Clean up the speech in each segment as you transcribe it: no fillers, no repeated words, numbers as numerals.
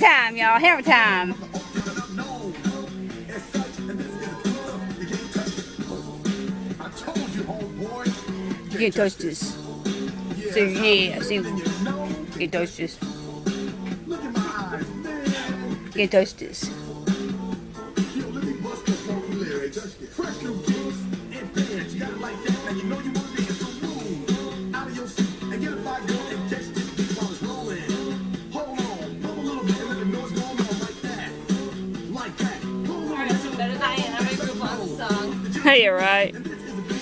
time, y'all. Hammer time. You can't touch this. So yeah, see, you can't touch this. You can't touch this. Hey, you're right.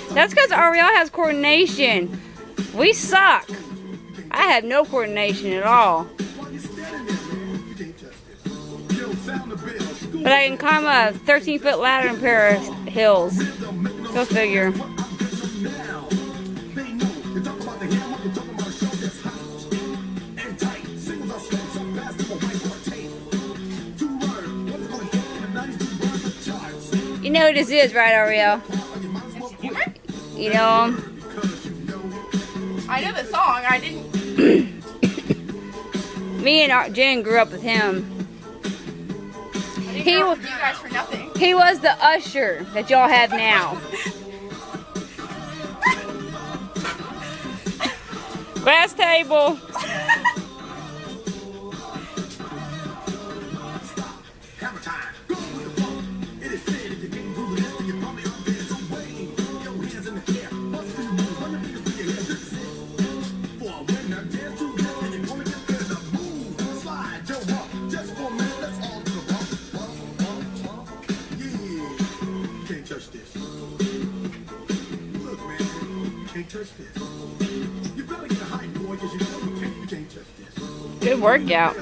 That's because Ariel has coordination. We suck. I have no coordination at all. But I can climb a 13-foot ladder and a pair of hills. Go figure. You know who this is, right, Ariel? You know him? I know the song. I didn't. Me and Jen grew up with him. He was you guys for nothing. He was the usher that y'all have now. Glass table. Good workout. I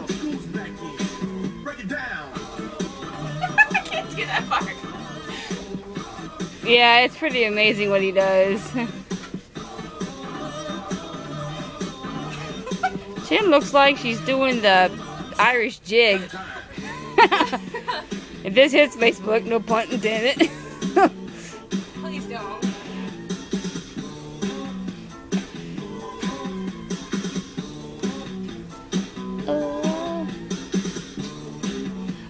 can't do that part. Yeah, it's pretty amazing what he does. Jen looks like she's doing the Irish jig. If this hits Facebook, no pun intended. Please don't.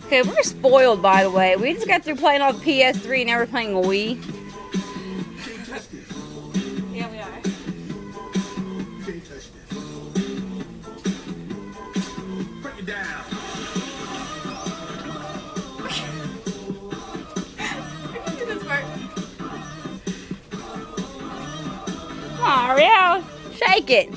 Okay, we're spoiled, by the way. We just got through playing all the PS3 and now we're playing a Wii. Yeah, we are. Break it down. I can do this part. Come on, Ariel. Shake it.